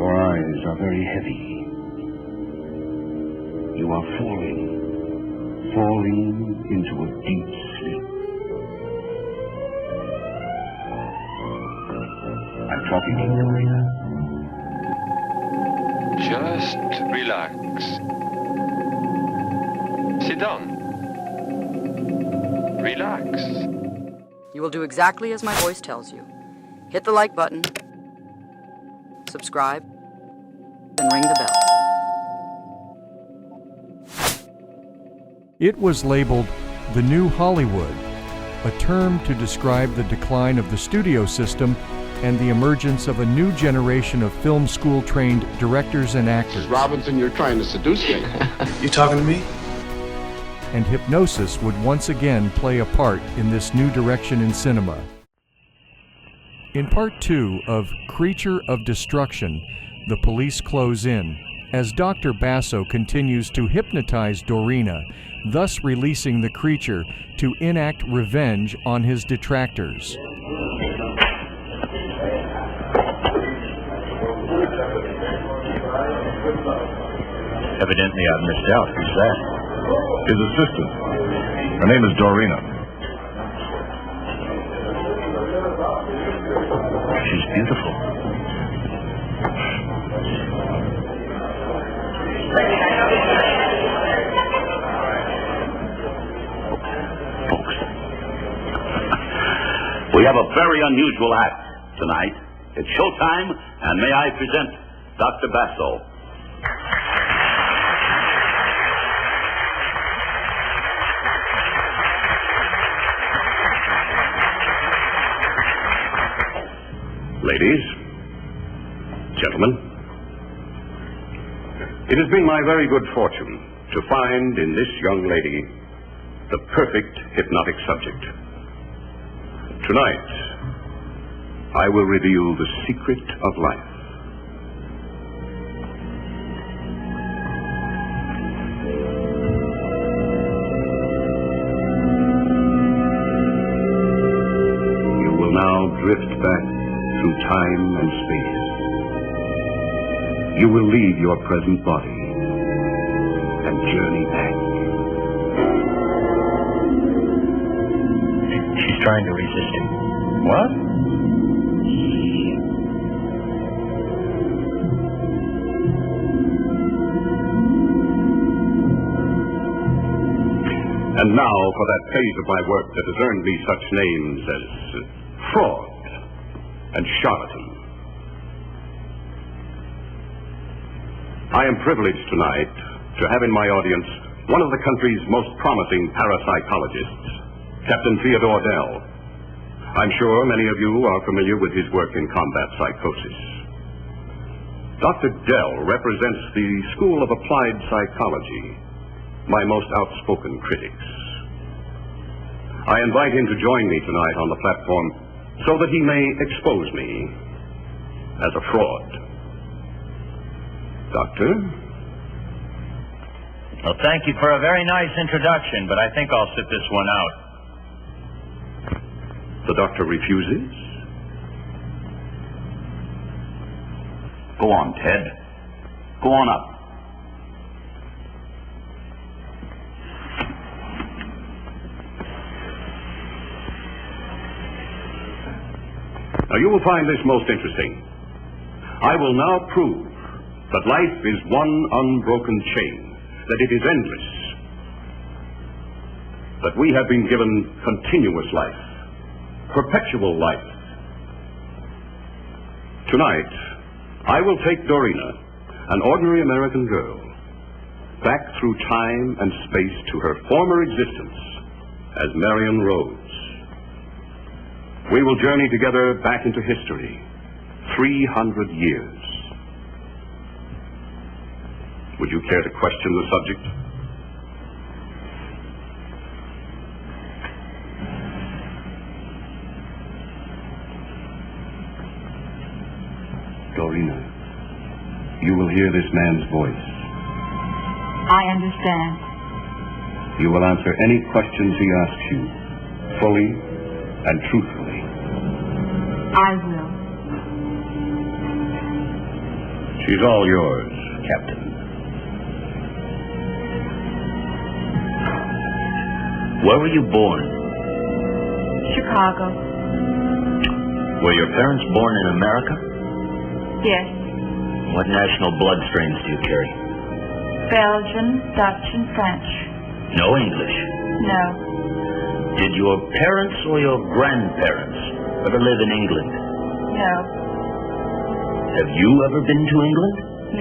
Your eyes are very heavy. You are falling into a deep sleep. I'm talking to you, Doreena. Just relax. Sit down. Relax. You will do exactly as my voice tells you. Hit the like button, subscribe, and ring the bell. It was labeled the New Hollywood, a term to describe the decline of the studio system and the emergence of a new generation of film school-trained directors and actors. Robinson, you're trying to seduce me. You talking to me? And hypnosis would once again play a part in this new direction in cinema. In part 2 of Creature of Destruction, the police close in, as Dr. Basso continues to hypnotize Doreena, thus releasing the creature to enact revenge on his detractors. Evidently I've missed out. Who's that? His assistant. Her name is Doreena. She's beautiful. Folks, we have a very unusual act tonight. It's showtime, and may I present Dr. Basso. Ladies, gentlemen, it has been my very good fortune to find in this young lady the perfect hypnotic subject. Tonight, I will reveal the secret of life. You will now drift back through time and space. You will leave your present body and journey back. She's trying to resist him. What? And now for that phase of my work that has earned me such names as fraud and charlatan. I am privileged tonight to have in my audience one of the country's most promising parapsychologists, Captain Theodore Dell. I'm sure many of you are familiar with his work in combat psychosis. Dr. Dell represents the School of Applied Psychology, my most outspoken critics. I invite him to join me tonight on the platform so that he may expose me as a fraud. Doctor? Well, thank you for a very nice introduction, but I think I'll sit this one out. The doctor refuses? Go on, Ted. Go on up. Now, you will find this most interesting. I will now prove that life is one unbroken chain, that it is endless, that we have been given continuous life, perpetual life. Tonight, I will take Doreena, an ordinary American girl, back through time and space to her former existence as Marion Rhodes. We will journey together back into history, 300 years. Would you care to question the subject? Doreena, you will hear this man's voice. I understand. You will answer any questions he asks you, fully and truthfully. I will. She's all yours, Captain. Where were you born? Chicago. Were your parents born in America? Yes. What national blood strains do you carry? Belgian, Dutch, and French. No English? No. Did your parents or your grandparents ever live in England? No. Have you ever been to England?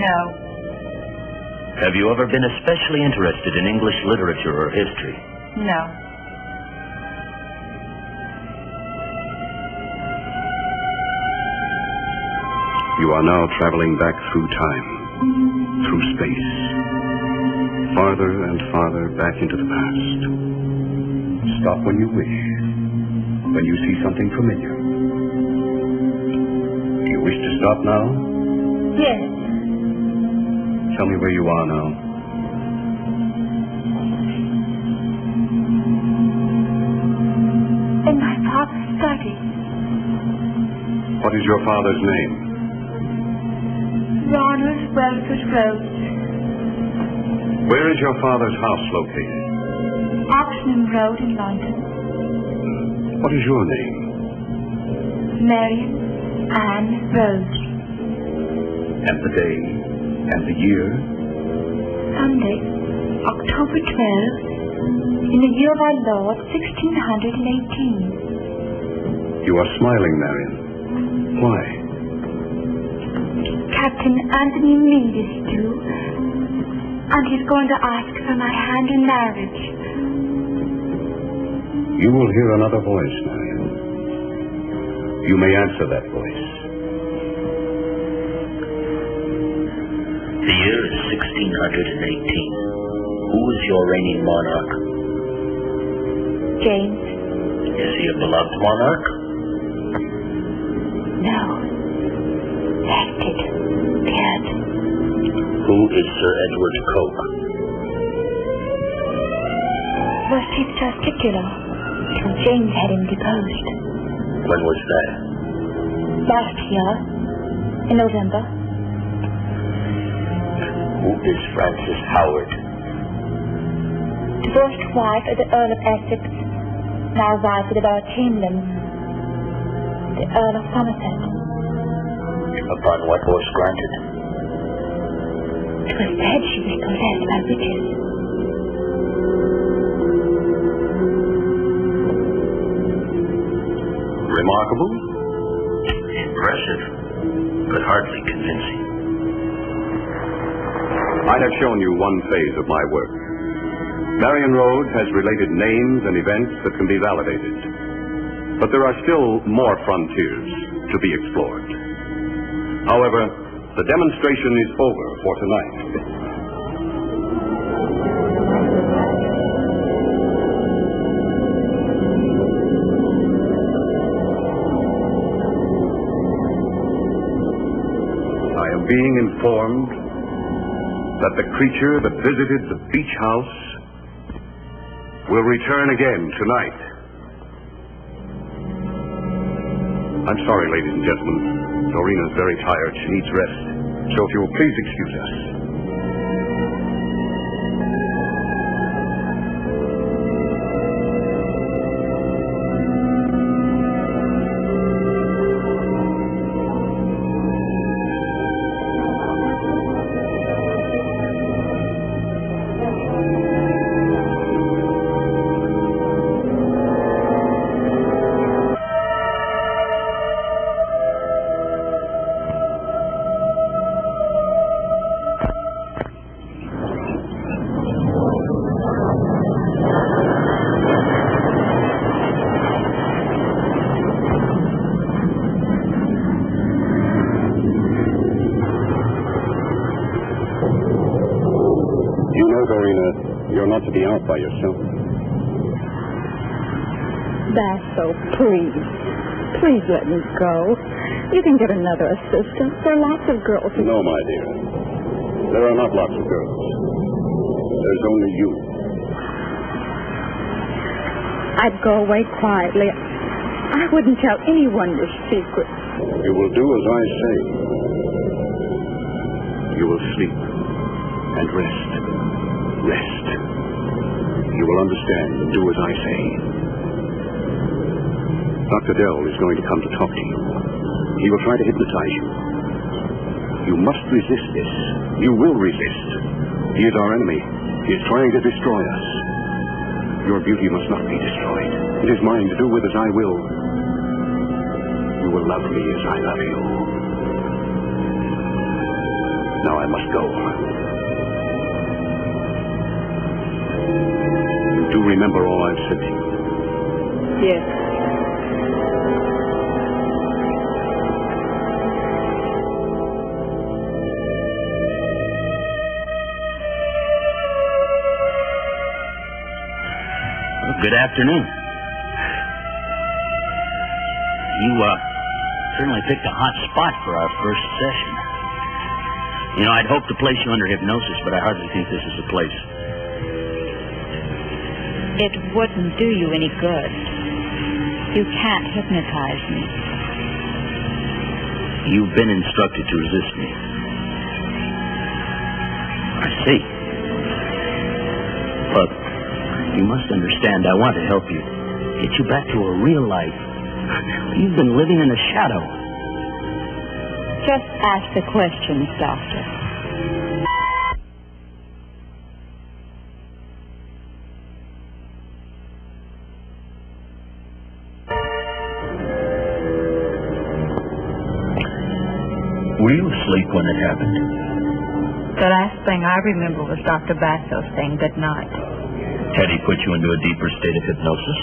No. Have you ever been especially interested in English literature or history? No. You are now traveling back through time, through space, farther and farther back into the past. Stop when you wish, when you see something familiar. Do you wish to stop now? Yes. Tell me where you are now. In my father's study. What is your father's name? Ronald Welford Rose. Where is your father's house located? Oxenham Road in London. What is your name? Marion Ann Rose. And the day, and the year? Sunday, October 12th, in the year of our Lord, 1618. You are smiling, Marion. Why? Captain Anthony Meade is due, and he's going to ask for my hand in marriage. You will hear another voice, Marion. You may answer that voice. The year is 1618. Who is your reigning monarch? James. Is he a beloved monarch? No. Hated. Dead. Who is Sir Edward Coke? Was Chief Justicular till James had him deposed. When was that? Last year, in November. Who is Frances Howard? Divorced wife of the Earl of Essex, now wife of the Lord Chamberlain, the Earl of Somerset. Upon what horse granted? It was said she was possessed by witches. Remarkable? Impressive, but hardly convincing. I have shown you one phase of my work. Marion Rhodes has related names and events that can be validated. But there are still more frontiers to be explored. However, the demonstration is over for tonight. I am being informed that the creature that visited the beach house will return again tonight. I'm sorry, ladies and gentlemen. Doreena's very tired. She needs rest. So if you will please excuse us. Doreena, you're not to be out by yourself. Basso, please. Please let me go. You can get another assistant. There are lots of girls. No, my dear. There are not lots of girls. There's only you. I'd go away quietly. I wouldn't tell anyone your secret. You will do as I say. You will sleep and rest. Rest. You will understand and do as I say. Dr. Dell is going to come to talk to you. He will try to hypnotize you. You must resist this. You will resist. He is our enemy. He is trying to destroy us. Your beauty must not be destroyed. It is mine to do with as I will. You will love me as I love you. Now I must go. You do remember all I've said to you? Yes. Good afternoon. You, certainly picked a hot spot for our first session. You know, I'd hoped to place you under hypnosis, but I hardly think this is the place. It wouldn't do you any good. You can't hypnotize me. You've been instructed to resist me. I see. But you must understand, I want to help you. Get you back to a real life. You've been living in a shadow. Just ask the questions, Doctor. Were you asleep when it happened? The last thing I remember was Dr. Basso saying good night. Had he put you into a deeper state of hypnosis?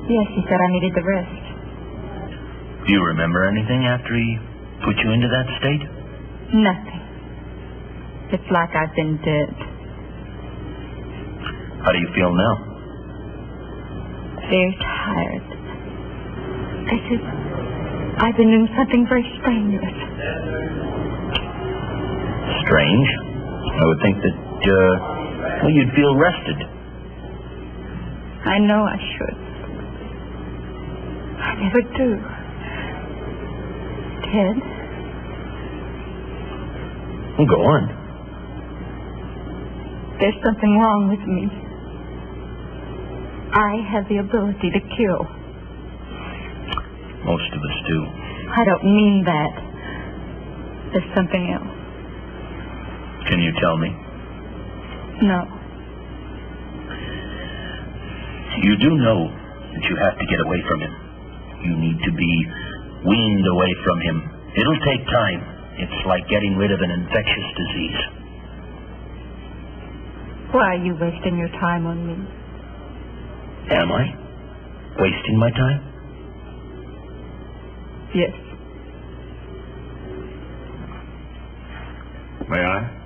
Yes, he said I needed the rest. Do you remember anything after he put you into that state? Nothing. It's like I've been dead. How do you feel now? Very tired. I said, I've been doing something very strenuous. Strange. I would think that, well, you'd feel rested. I know I should. I never do. Ted? Well, go on. There's something wrong with me. I have the ability to kill. Most of us do. I don't mean that. There's something else. Can you tell me? No. You do know that you have to get away from him. You need to be weaned away from him. It'll take time. It's like getting rid of an infectious disease. Why are you wasting your time on me? Am I? Wasting my time? Yes. May I?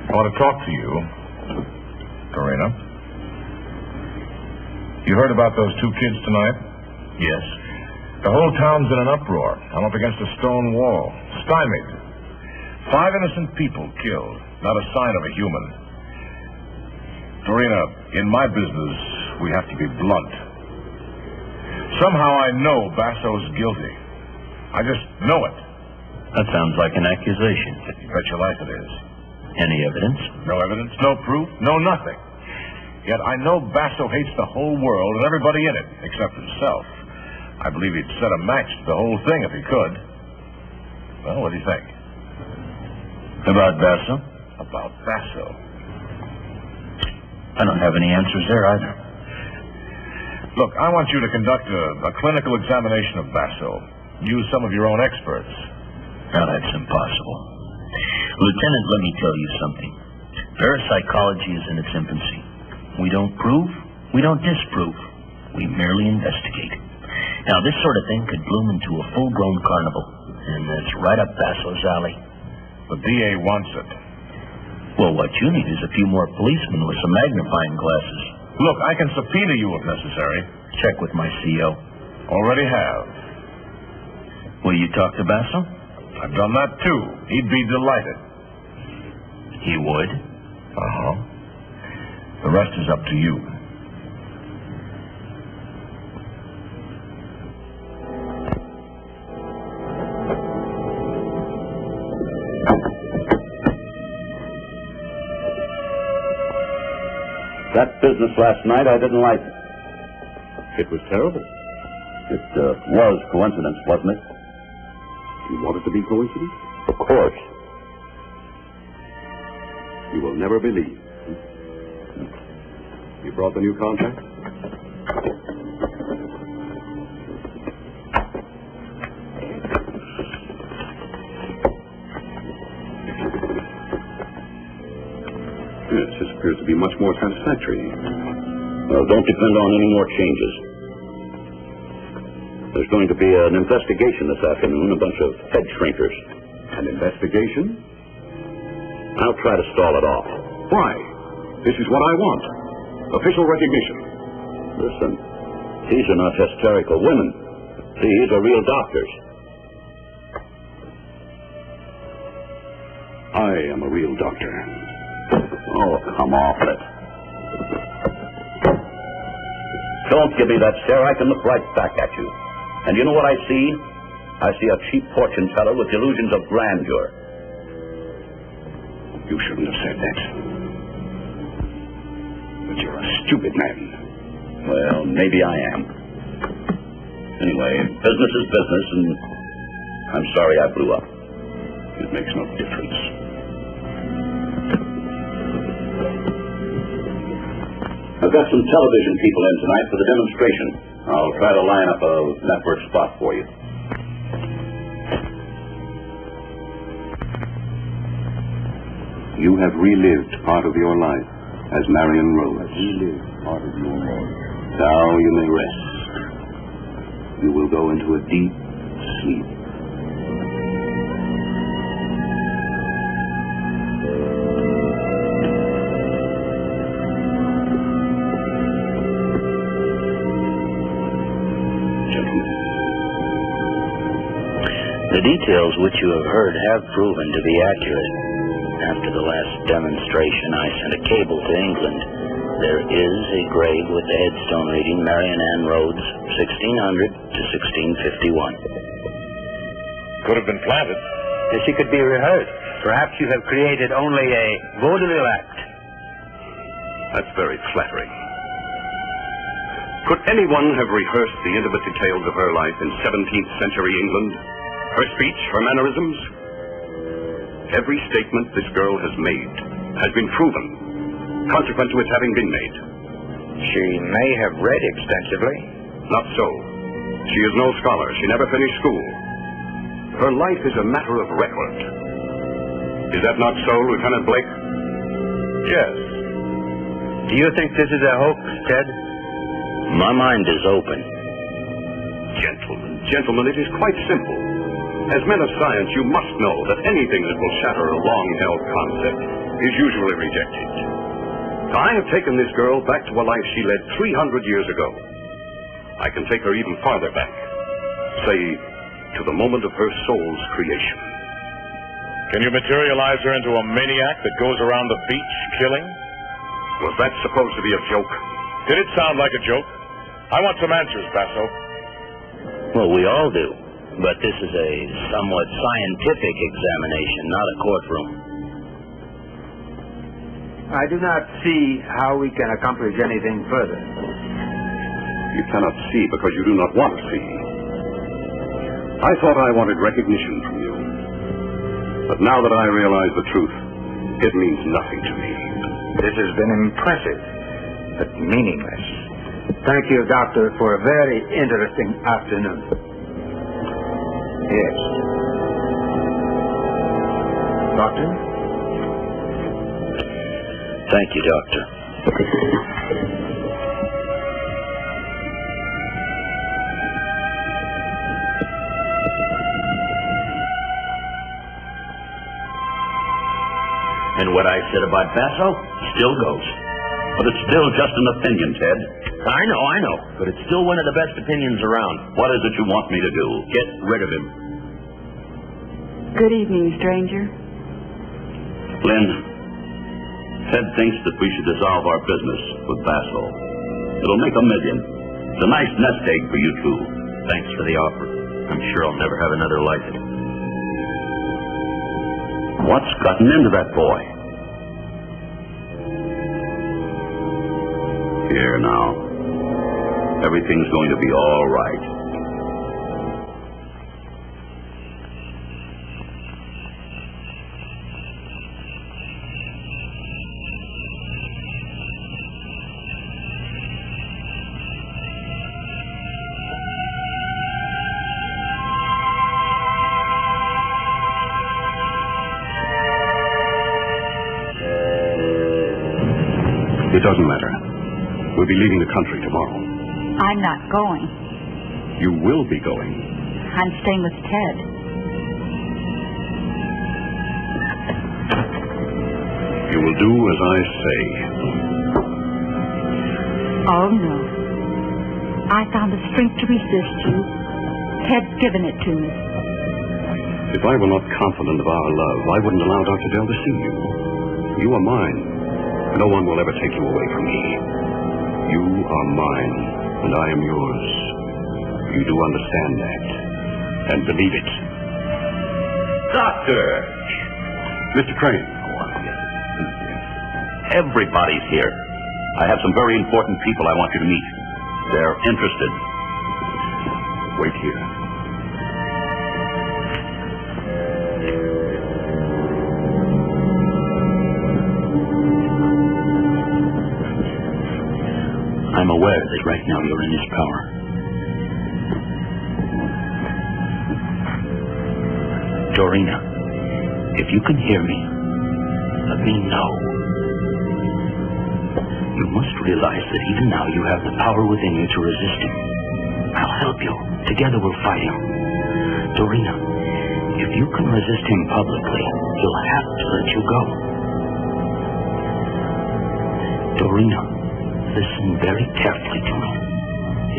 I want to talk to you, Doreena. You heard about those two kids tonight? Yes. The whole town's in an uproar. I'm up against a stone wall. Stymied. 5 innocent people killed. Not a sign of a human. Doreena, in my business, we have to be blunt. Somehow I know Basso's guilty. I just know it. That sounds like an accusation. You bet your life it is. Any evidence? No evidence, no proof, no nothing. Yet I know Basso hates the whole world and everybody in it, except himself. I believe he'd set a match to the whole thing if he could. Well, what do you think? About Basso? About Basso. I don't have any answers there either. Look, I want you to conduct a clinical examination of Basso. Use some of your own experts. Now, that's impossible. Lieutenant, let me tell you something. Parapsychology is in its infancy. We don't prove, we don't disprove. We merely investigate. Now, this sort of thing could bloom into a full-grown carnival, and it's right up Basso's alley. The DA wants it. Well, what you need is a few more policemen with some magnifying glasses. Look, I can subpoena you if necessary. Check with my CO. Already have. Will you talk to Basso? I've done that too. He'd be delighted. He would? Uh-huh. The rest is up to you. business last night, I didn't like it. It was terrible. It was coincidence, wasn't it? You want it to be coincidence? Of course. You will never believe. You brought the new contract? Yes, this appears to be much more satisfactory. Well, don't depend on any more changes. There's going to be an investigation this afternoon, a bunch of head shrinkers. An investigation? I'll try to stall it off. Why? This is what I want. Official recognition. Listen, these are not hysterical women. These are real doctors. I am a real doctor. Oh, come off it. Don't give me that stare. I can look right back at you. And you know what I see? I see a cheap fortune teller with delusions of grandeur. You shouldn't have said that. But you're a stupid man. Well, maybe I am. Anyway, business is business, and I'm sorry I blew up. It makes no difference. I've got some television people in tonight for the demonstration. I'll try to line up a network spot for you. You have relived part of your life as Marion Rhodes. Relived part of your life. Now you may rest. You will go into a deep sleep. The details which you have heard have proven to be accurate. After the last demonstration, I sent a cable to England. There is a grave with the headstone reading Marion Ann Rhodes, 1600 to 1651. Could have been planted. She could be rehearsed. Perhaps you have created only a vaudeville act. That's very flattering. Could anyone have rehearsed the intimate details of her life in 17th century England? Her speech, her mannerisms? Every statement this girl has made has been proven, consequent to its having been made. She may have read extensively. Not so. She is no scholar. She never finished school. Her life is a matter of record. Is that not so, Lieutenant Blake? Yes. Do you think this is a hoax, Ted? My mind is open. Gentlemen, it is quite simple. As men of science, you must know that anything that will shatter a long-held concept is usually rejected. I have taken this girl back to a life she led 300 years ago. I can take her even farther back, say, to the moment of her soul's creation. Can you materialize her into a maniac that goes around the beach killing? Was that supposed to be a joke? Did it sound like a joke? I want some answers, Basso. Well, we all do. But this is a somewhat scientific examination, not a courtroom. I do not see how we can accomplish anything further. You cannot see because you do not want to see. I thought I wanted recognition from you. But now that I realize the truth, it means nothing to me. This has been impressive, but meaningless. Thank you, Doctor, for a very interesting afternoon. Yes. Doctor? Thank you, Doctor. And what I said about Basso still goes. But it's still just an opinion, Ted. I know. But it's still one of the best opinions around. What is it you want me to do? Get rid of him. Good evening, stranger. Lynn, Ted thinks that we should dissolve our business with Basso. It'll make $1 million. It's a nice nest egg for you two. Thanks for the offer. I'm sure I'll never have another like it. What's gotten into that boy? Here now. Everything's going to be all right. It doesn't matter. We'll be leaving the country tomorrow. I'm not going. You will be going. I'm staying with Ted. You will do as I say. Oh, no. I found the strength to resist you. Ted's given it to me. If I were not confident of our love, I wouldn't allow Dr. Dell to see you. You are mine. No one will ever take you away from me. You are mine, and I am yours. You do understand that, and believe it. Doctor! Mr. Crane. Everybody's here. I have some very important people I want you to meet. They're interested. Wait here. I'm aware that right now you're in his power. Doreena, if you can hear me, let me know. You must realize that even now you have the power within you to resist him. I'll help you. Together we'll fight him. Doreena, if you can resist him publicly, he'll have to let you go. Doreena, listen very carefully to me.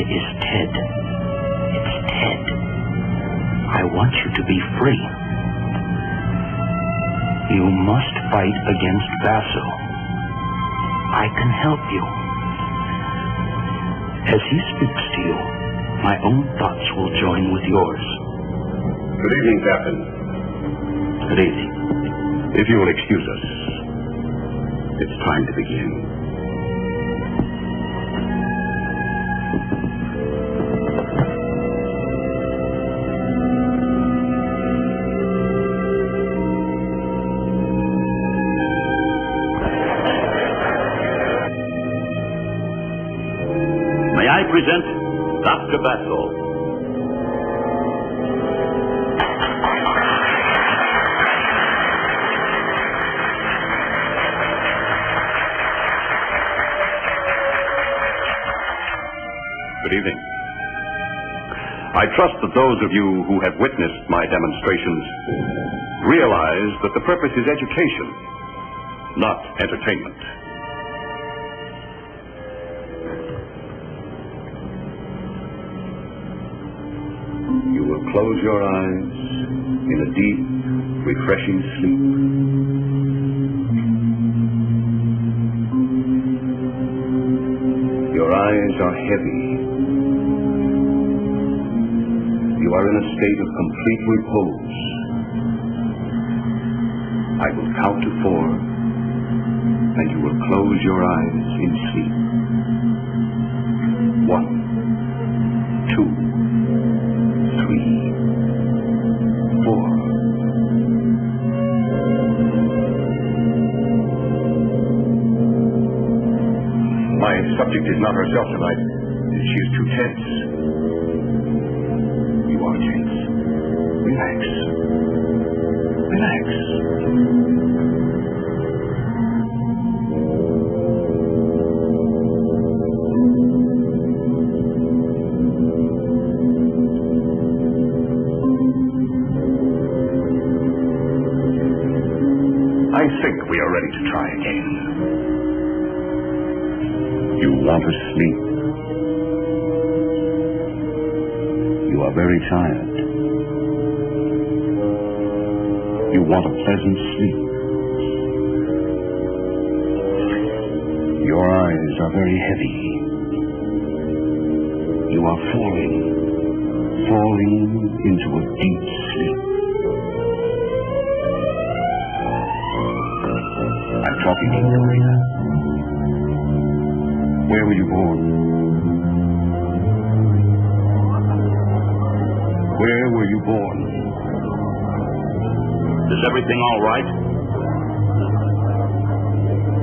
It is Ted. It's Ted. I want you to be free. You must fight against Basso. I can help you. As he speaks to you, my own thoughts will join with yours. Good evening, Captain. Good evening. If you will excuse us, it's time to begin. I present Dr. Basso. Good evening. I trust that those of you who have witnessed my demonstrations realize that the purpose is education, not entertainment. You will close your eyes in a deep, refreshing sleep. Your eyes are heavy. You are in a state of complete repose. I will count to 4, and you will close your eyes in sleep. 1, 2, 3, 4. My subject is not herself tonight. She is too tense. You are tense. Relax. Relax. I think we are ready to try again. You want to sleep. You are very tired. You want a pleasant sleep. Your eyes are very heavy. You are falling into a deep sleep. I'm talking to you, Doreena. Where were you born? Where were you born? Is everything all right?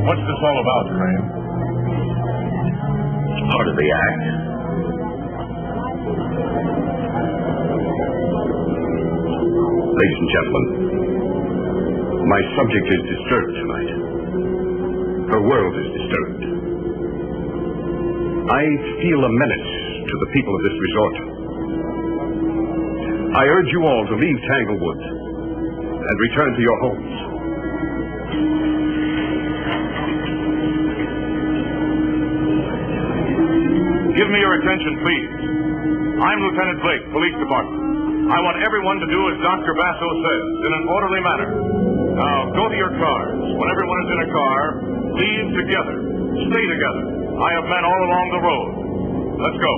What's this all about, Crane? It's part of the act. Ladies and gentlemen, my subject is disturbed tonight. Her world is disturbed. I feel a menace to the people of this resort. I urge you all to leave Tanglewood and return to your homes. Give me your attention, please. I'm Lieutenant Blake, Police Department. I want everyone to do as Dr. Basso says, in an orderly manner. Now, go to your cars. When everyone is in a car, leave together. Stay together. I have men all along the road. Let's go.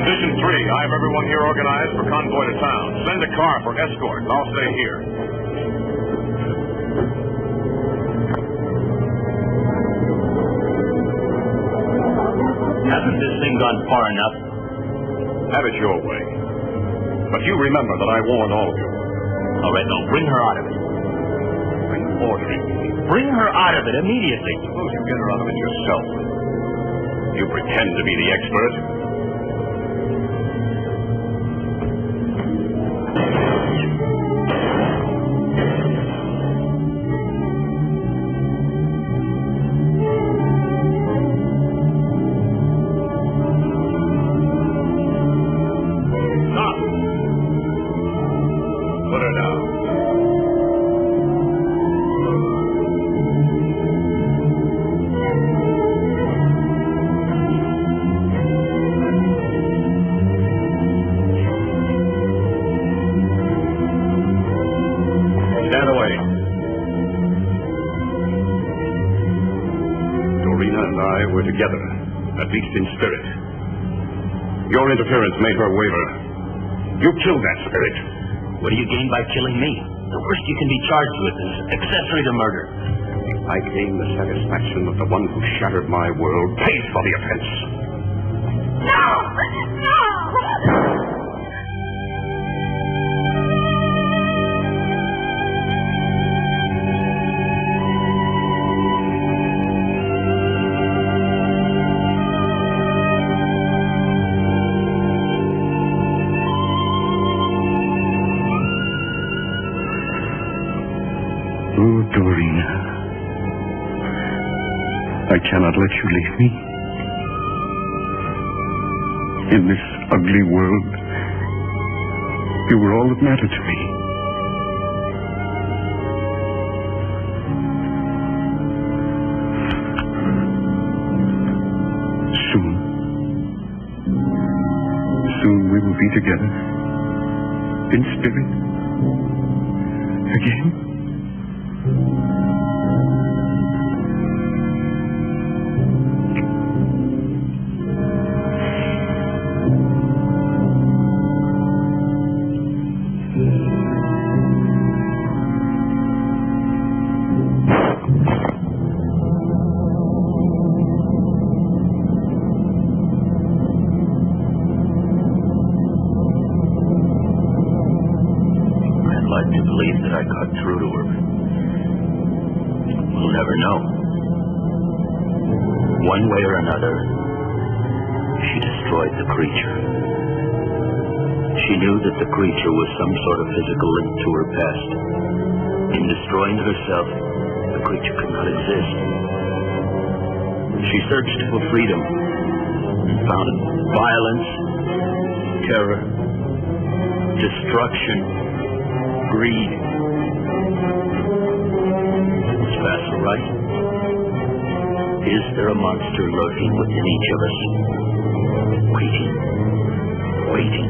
Condition 3, I have everyone here organized for convoy to town. Send a car for escort. I'll stay here. Hasn't this thing gone far enough? Have it your way. But you remember that I warned all of you. All right, now bring her out of it. Are you ordering me? Bring her out of it immediately. Suppose you get her out of it yourself. You pretend to be the expert. Doreena and I were together, at least in spirit. Your interference made her waver. You killed that spirit. What do you gain by killing me? The worst you can be charged with is accessory to murder. I gain the satisfaction that the one who shattered my world pays for the offense. No! No! Oh, Doreena, I cannot let you leave me. In this ugly world, you were all that mattered to me. Soon we will be together, in spirit, again. I got through to her. We'll never know. One way or another, she destroyed the creature. She knew that the creature was some sort of physical link to her past. In destroying herself, the creature could not exist. She searched for freedom and found violence, terror, destruction, greed. Was Basso right? Is there a monster lurking within each of us? Waiting.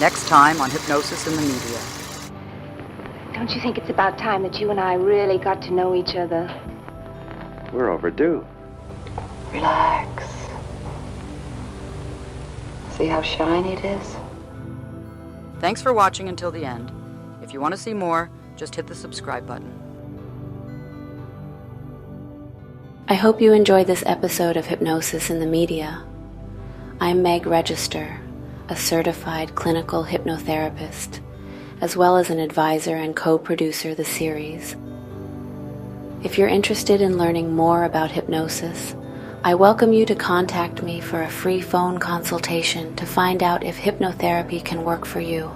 Next time on Hypnosis in the Media. Don't you think it's about time that you and I really got to know each other? We're overdue. Relax. See how shiny it is? Thanks for watching until the end. If you want to see more, just hit the subscribe button. I hope you enjoyed this episode of Hypnosis in the Media. I'm Meg Register, a certified clinical hypnotherapist, as well as an advisor and co-producer of the series. If you're interested in learning more about hypnosis, I welcome you to contact me for a free phone consultation to find out if hypnotherapy can work for you.